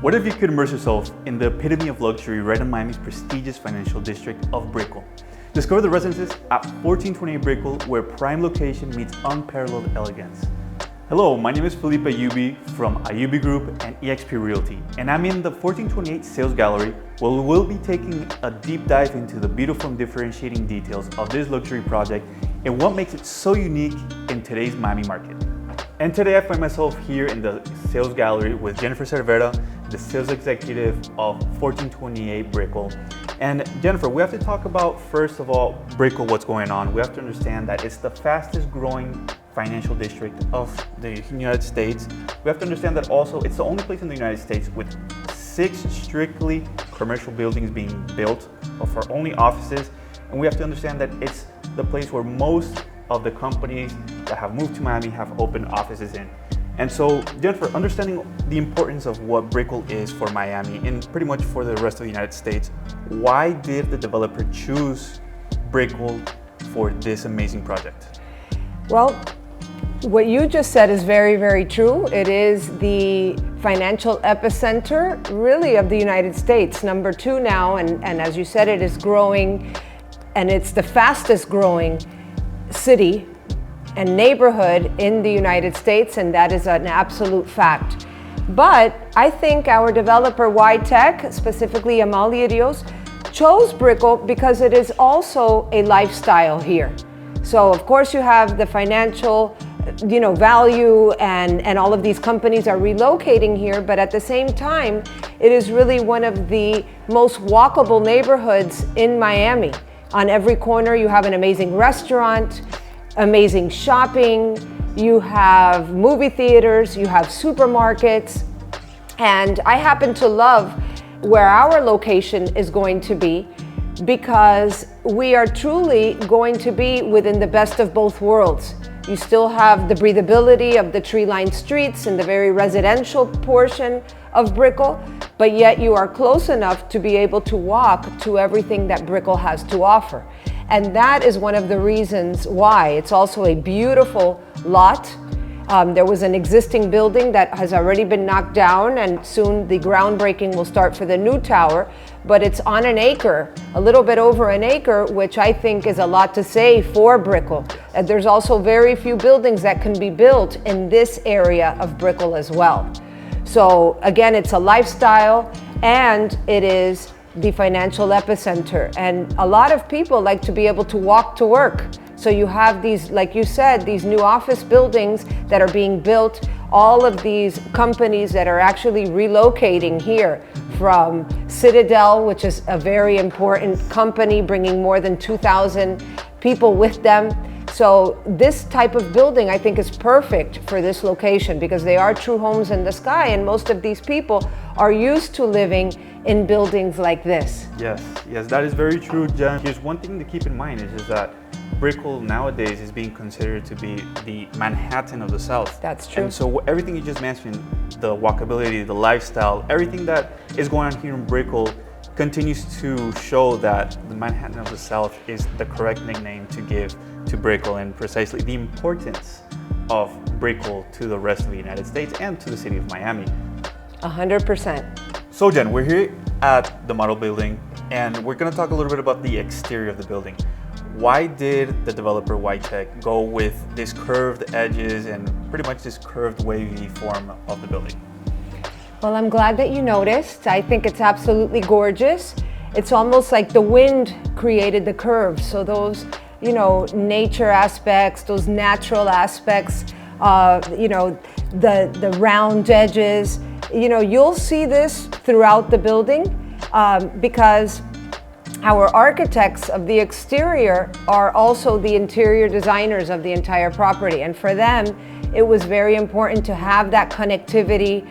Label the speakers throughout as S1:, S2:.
S1: What if you could immerse yourself in the epitome of luxury right in Miami's prestigious financial district of Brickell? Discover the residences at 1428 Brickell, where prime location meets unparalleled elegance. Hello, my name is Felipe Ayubi from Ayubi Group and eXp Realty, and I'm in the 1428 Sales Gallery, where we will be taking a deep dive into the beautiful and differentiating details of this luxury project and what makes it so unique in today's Miami market. And today I find myself here in the Sales Gallery with Jennifer Cervera, the sales executive of 1428 Brickell. And Jennifer, we have to talk about, first of all, Brickell, what's going on. We have to understand that it's the fastest growing financial district of the United States. We have to understand that also it's the only place in the United States with 6 strictly commercial buildings being built for only offices. And we have to understand that it's the place where most of the companies that have moved to Miami have opened offices in. And so, Jennifer, understanding the importance of what Brickell is for Miami and pretty much for the rest of the United States, why did the developer choose Brickell for this amazing project?
S2: Well, what you just said is very, very true. It is the financial epicenter, really, of the United States. Number 2 now, and as you said, it is growing, and it's the fastest growing city and neighborhood in the United States, and that is an absolute fact. But I think our developer YTech, specifically Amalia Rios, chose Brickell because it is also a lifestyle here. So of course you have the financial value, and all of these companies are relocating here, but at the same time, it is really one of the most walkable neighborhoods in Miami. On every corner you have an amazing restaurant, amazing shopping, you have movie theaters, you have supermarkets, and I happen to love where our location is going to be because we are truly going to be within the best of both worlds. You still have the breathability of the tree-lined streets and the very residential portion of Brickell, but yet you are close enough to be able to walk to everything that Brickell has to offer. And that is one of the reasons why. It's also a beautiful lot. There was an existing building that has already been knocked down, and soon the groundbreaking will start for the new tower, but it's on an acre, a little bit over an acre, which I think is a lot to say for Brickell. There's also very few buildings that can be built in this area of Brickell as well. So again, it's a lifestyle, and it is the financial epicenter. And a lot of people like to be able to walk to work. So you have these, like you said, these new office buildings that are being built, all of these companies that are actually relocating here from Citadel, which is a very important company, bringing more than 2,000 people with them. So this type of building, I think, is perfect for this location because they are true homes in the sky, and most of these people are used to living in buildings like this.
S1: Yes, that is very true, Jen. Here's one thing to keep in mind is that Brickell nowadays is being considered to be the Manhattan of the South.
S2: That's true.
S1: And so everything you just mentioned, the walkability, the lifestyle, everything that is going on here in Brickell continues to show that the Manhattan of the South is the correct nickname to give to Brickell, and precisely the importance of Brickell to the rest of the United States and to the city of Miami.
S2: 100%.
S1: So Jen, we're here at the model building, and we're going to talk a little bit about the exterior of the building. Why did the developer YTech go with these curved edges and pretty much this curved wavy form of the building?
S2: Well, I'm glad that you noticed. I think it's absolutely gorgeous. It's almost like the wind created the curves. So those, nature aspects, those natural aspects, the round edges, you'll see this throughout the building because our architects of the exterior are also the interior designers of the entire property. And for them, it was very important to have that connectivity,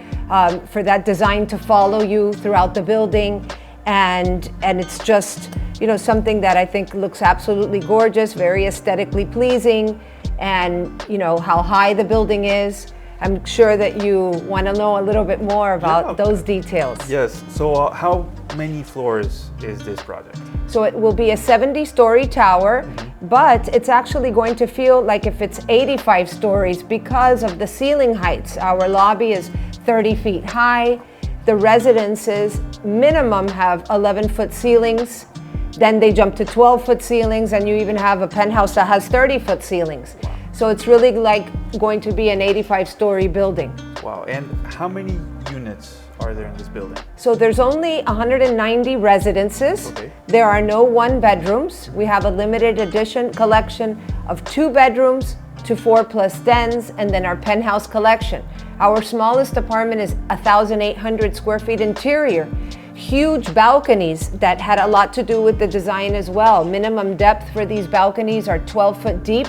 S2: for that design to follow you throughout the building. And it's just, something that I think looks absolutely gorgeous, very aesthetically pleasing, and how high the building is. I'm sure that you want to know a little bit more about those details.
S1: Yes, so how many floors is this project?
S2: So it will be a 70-story tower, but it's actually going to feel like if it's 85 stories because of the ceiling heights. Our lobby is 30 feet high. the residences minimum have 11-foot ceilings, then they jump to 12-foot ceilings, and you even have a penthouse that has 30-foot ceilings. So it's really like going to be an 85-story building.
S1: Wow, and how many units are there in this building?
S2: So there's only 190 residences.
S1: Okay.
S2: There are no one-bedrooms. We have a limited edition collection of 2 bedrooms to 4+ dens, and then our penthouse collection. Our smallest apartment is 1,800 square feet interior. Huge balconies that had a lot to do with the design as well. Minimum depth for these balconies are 12-foot deep.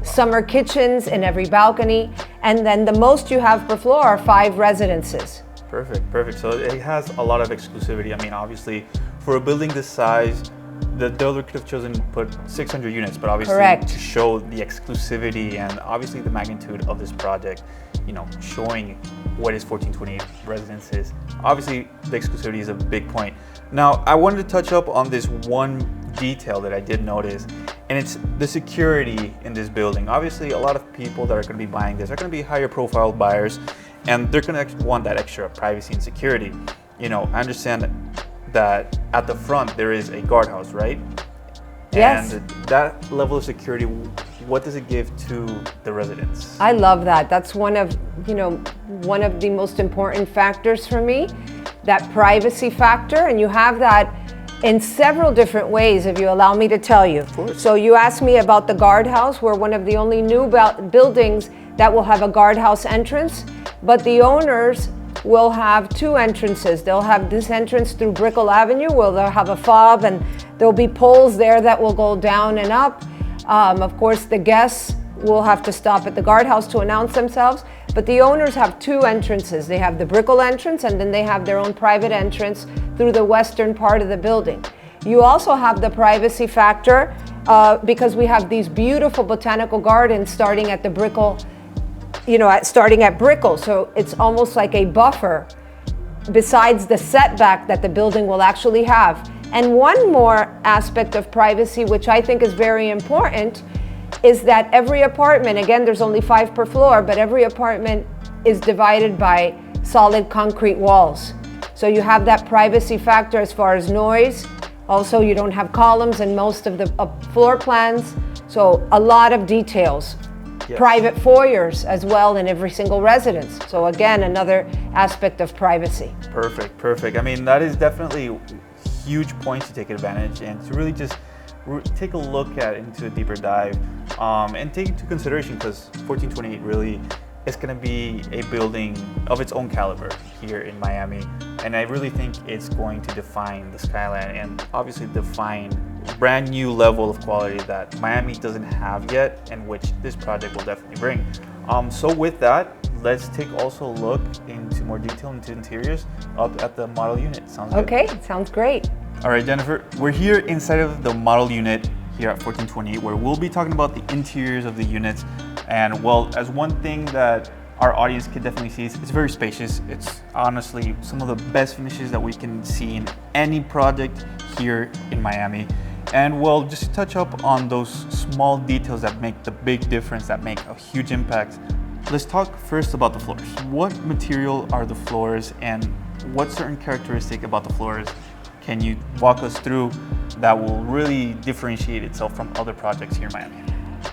S2: Summer kitchens in every balcony. And then the most you have per floor are 5 residences.
S1: Perfect, perfect. So it has a lot of exclusivity. I mean, obviously, for a building this size, the builder could have chosen to put 600 units, but obviously
S2: Correct.
S1: to show the exclusivity and obviously the magnitude of this project, you know, showing what is 1428 residences. Obviously, the exclusivity is a big point. Now, I wanted to touch up on this one detail that I did notice, and it's the security in this building. Obviously, a lot of people that are going to be buying this are going to be higher profile buyers, and they're going to want that extra privacy and security. You know, I understand that at the front there is a guardhouse, right?
S2: Yes.
S1: And that level of security, what does it give to the residents?
S2: I love that. That's one of the most important factors for me, that privacy factor, and you have that in several different ways, if you allow me to tell you.
S1: Of course.
S2: So you asked me about the guardhouse. We're one of the only new buildings that will have a guardhouse entrance, but the owners will have 2 entrances. They'll have this entrance through Brickell Avenue, where they'll have a fob, and there'll be poles there that will go down and up. Of course, the guests will have to stop at the guardhouse to announce themselves, but the owners have 2 entrances. They have the Brickell entrance, and then they have their own private entrance through the western part of the building. You also have the privacy factor because we have these beautiful botanical gardens starting at the Brickell, starting at Brickell. So it's almost like a buffer besides the setback that the building will actually have. And one more aspect of privacy, which I think is very important, is that every apartment, again, there's only 5 per floor, but every apartment is divided by solid concrete walls. So you have that privacy factor as far as noise. Also, you don't have columns in most of the floor plans. So a lot of details.
S1: Yes.
S2: Private foyers as well in every single residence. So again, another aspect of privacy.
S1: Perfect, perfect. I mean, that is definitely huge points to take advantage and to really just take a look at into a deeper dive and take into consideration, because 1428 really is going to be a building of its own caliber here in Miami, and I really think it's going to define the skyline and obviously define a brand new level of quality that Miami doesn't have yet, and which this project will definitely bring. So with that, let's take also a look into more detail into interiors up at the model unit. Sounds good?
S2: Okay, sounds great.
S1: All right, Jennifer, we're here inside of the model unit here at 1428, where we'll be talking about the interiors of the units. And well, as one thing that our audience can definitely see, it's very spacious. It's honestly some of the best finishes that we can see in any project here in Miami. And well, just to touch up on those small details that make the big difference, that make a huge impact, let's talk first about the floors. What material are the floors, and what certain characteristic about the floors can you walk us through that will really differentiate itself from other projects here in Miami?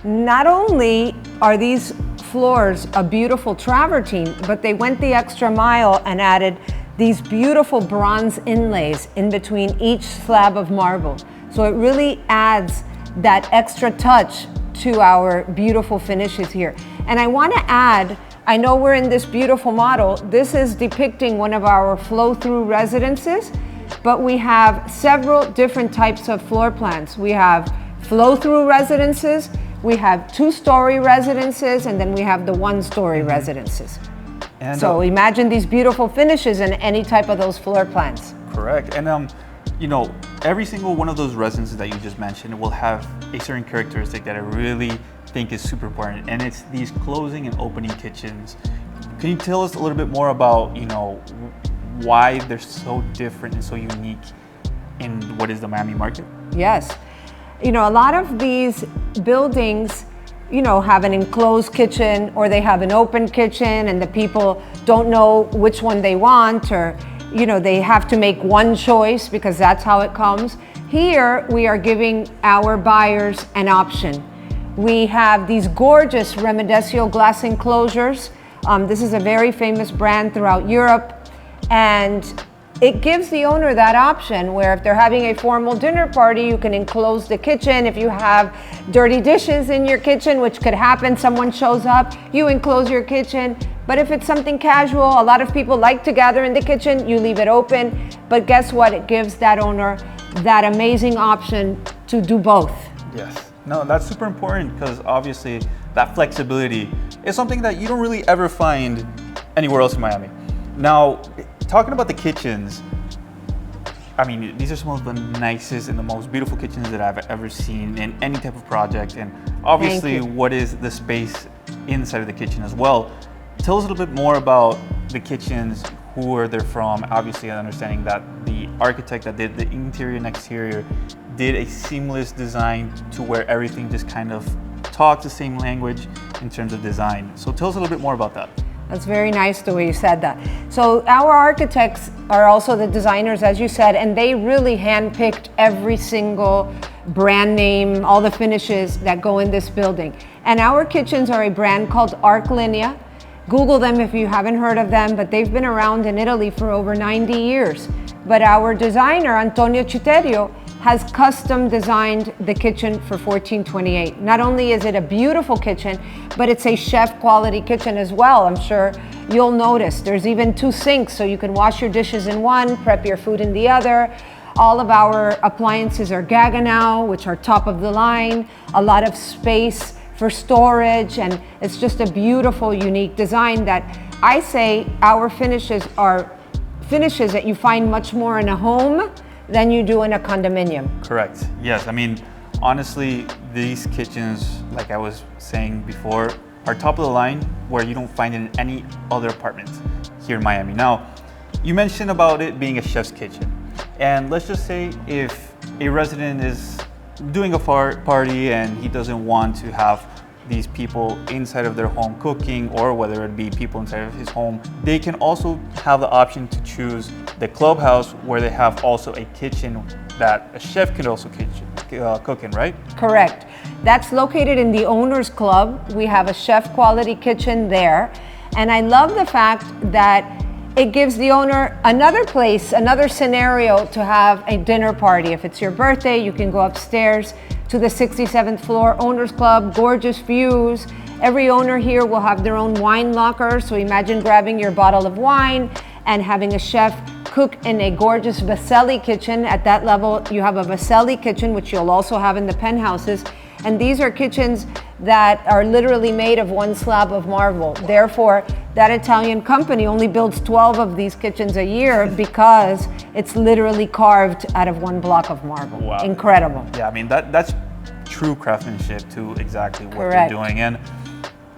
S2: Not only are these floors a beautiful travertine, but they went the extra mile and added these beautiful bronze inlays in between each slab of marble. So it really adds that extra touch to our beautiful finishes here. And I want to add, I know we're in this beautiful model. This is depicting one of our flow-through residences, but we have several different types of floor plans. We have flow-through residences, we have 2-story residences, and then we have the 1-story residences.
S1: And
S2: so imagine these beautiful finishes in any type of those floor plans.
S1: Correct. And you know, every single one of those residences that you just mentioned will have a certain characteristic that I really think is super important, and it's these closing and opening kitchens. Can you tell us a little bit more about, you know, why they're so different and so unique in what is the Miami market?
S2: Yes. You know, a lot of these buildings have an enclosed kitchen, or they have an open kitchen and the people don't know which one they want, or they have to make one choice because that's how it comes. Here we are giving our buyers an option. We have these gorgeous Remedicio glass enclosures. This is a very famous brand throughout Europe, and it gives the owner that option where if they're having a formal dinner party, you can enclose the kitchen. If you have dirty dishes in your kitchen, which could happen, someone shows up, you enclose your kitchen. But if it's something casual, a lot of people like to gather in the kitchen, you leave it open. But guess what? It gives that owner that amazing option to do both.
S1: Yes. No, that's super important because obviously that flexibility is something that you don't really ever find anywhere else in Miami. Now, talking about the kitchens, I mean, these are some of the nicest and the most beautiful kitchens that I've ever seen in any type of project. And obviously, what is the space inside of the kitchen as well. Tell us a little bit more about the kitchens, who are they from? Obviously, understanding that the architect that did the interior and exterior did a seamless design to where everything just kind of talks the same language in terms of design. So tell us a little bit more about that.
S2: That's very nice the way you said that. So our architects are also the designers, as you said, and they really handpicked every single brand name, all the finishes that go in this building. And our kitchens are a brand called Arclinea. Google them if you haven't heard of them, but they've been around in Italy for over 90 years. But our designer, Antonio Citerio, has custom designed the kitchen for 1428. Not only is it a beautiful kitchen, but it's a chef quality kitchen as well. I'm sure you'll notice there's even 2 sinks, so you can wash your dishes in one, prep your food in the other. All of our appliances are Gaggenau, which are top of the line, a lot of space for storage, and it's just a beautiful, unique design that I say our finishes are finishes that you find much more in a home than you do in a condominium.
S1: Correct. Yes. I mean, honestly, these kitchens, like I was saying before, are top of the line where you don't find it in any other apartment here in Miami. Now, you mentioned about it being a chef's kitchen. And let's just say if a resident is doing a party and he doesn't want to have these people inside of their home cooking, or whether it be people inside of his home, they can also have the option to choose the clubhouse where they have also a kitchen that a chef can also cook in, right?
S2: Correct. That's located in the owner's club. We have a chef quality kitchen there. And I love the fact that it gives the owner another place, another scenario to have a dinner party. If it's your birthday, you can go upstairs to the 67th floor owner's club, gorgeous views. Every owner here will have their own wine locker. So imagine grabbing your bottle of wine and having a chef cook in a gorgeous Vaselli kitchen. At that level, you have a Vaselli kitchen, which you'll also have in the penthouses. And these are kitchens that are literally made of one slab of marble. Therefore, that Italian company only builds 12 of these kitchens a year because it's literally carved out of one block of marble.
S1: Wow.
S2: Incredible.
S1: Yeah, I mean, that's true craftsmanship to exactly what
S2: Correct.
S1: they're doing. And,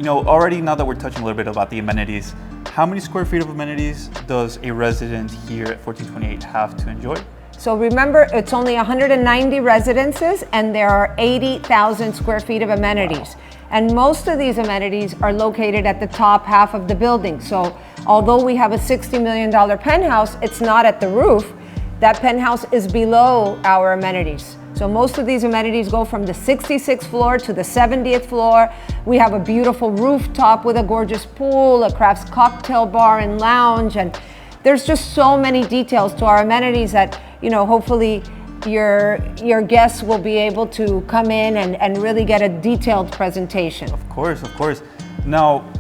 S1: already now that we're touching a little bit about the amenities, how many square feet of amenities does a resident here at 1428 have to enjoy?
S2: So remember, it's only 190 residences and there are 80,000 square feet of amenities.
S1: Wow.
S2: And most of these amenities are located at the top half of the building. So although we have a $60 million penthouse, it's not at the roof. That penthouse is below our amenities. So most of these amenities go from the 66th floor to the 70th floor. We have a beautiful rooftop with a gorgeous pool, a crafts cocktail bar and lounge, and there's just so many details to our amenities that, hopefully your guests will be able to come in and really get a detailed presentation.
S1: Of course. Now,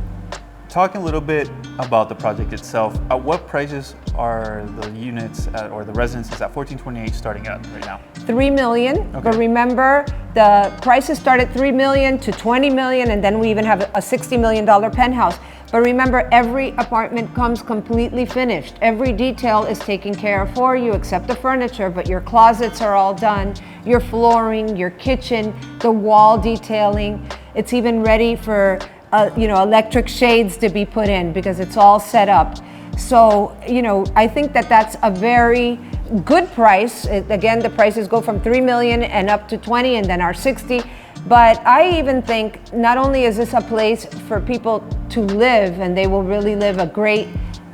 S1: talking a little bit about the project itself, at what prices are the units or the residences at 1428 starting at right now?
S2: $3 million,
S1: Okay.
S2: But remember, the prices start at $3 million to $20 million, and then we even have a $60 million penthouse. But remember, every apartment comes completely finished. Every detail is taken care of for you except the furniture, but your closets are all done, your flooring, your kitchen, the wall detailing. It's even ready for electric shades to be put in because it's all set up. So, I think that that's a very good price. Again, the prices go from $3 million and up to 20, and then our 60 But I even think not only is this a place for people to live and they will really live a great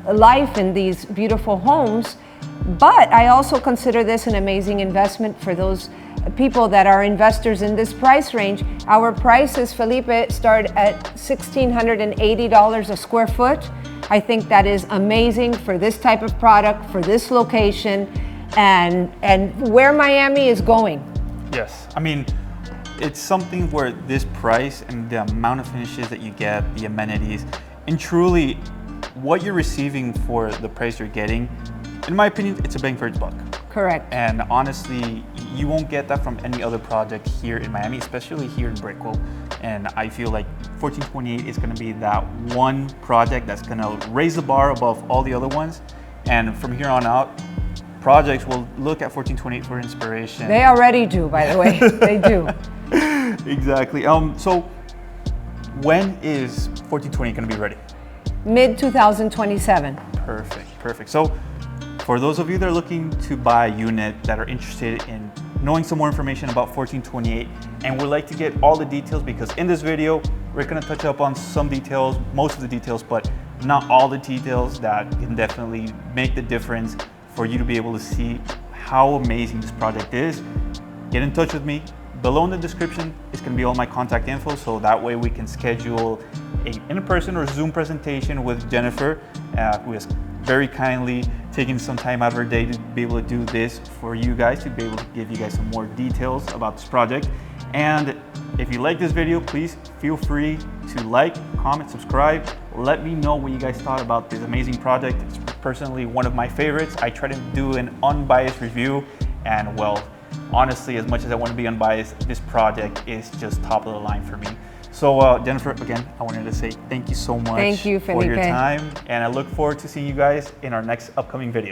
S2: life in these beautiful homes, but I also consider this an amazing investment for those people that are investors in this price range. Our prices, Felipe, start at $1,680 a square foot. I think that is amazing for this type of product, for this location, and where Miami is going.
S1: Yes, I mean, it's something where this price and the amount of finishes that you get, the amenities, and truly what you're receiving for the price you're getting, in my opinion, it's a bang for its buck.
S2: Correct.
S1: And honestly, you won't get that from any other project here in Miami, especially here in Brickell. And I feel like 1428 is gonna be that one project that's gonna raise the bar above all the other ones. And from here on out, projects will look at 1428 for inspiration.
S2: They already do, by the way. They do.
S1: Exactly. So when is 1428 gonna be ready?
S2: Mid-2027.
S1: Perfect. So for those of you that are looking to buy a unit, that are interested in knowing some more information about 1428 and would like to get all the details, because in this video, we're gonna touch up on some details, most of the details, but not all the details that can definitely make the difference for you to be able to see how amazing this project is. Get in touch with me. Below in the description is gonna be all my contact info, so that way we can schedule an in-person or Zoom presentation with Jennifer, who has very kindly taken some time out of her day to be able to do this for you guys, to be able to give you guys some more details about this project. And if you like this video, please feel free to like, comment, subscribe. Let me know what you guys thought about this amazing project. It's personally one of my favorites. I try to do an unbiased review, and well, honestly, as much as I want to be unbiased, this project is just top of the line for me. So Jennifer, again, I wanted to say thank you so much
S2: Thank you,
S1: for your
S2: Felipe.
S1: time, and I look forward to seeing you guys in our next upcoming video.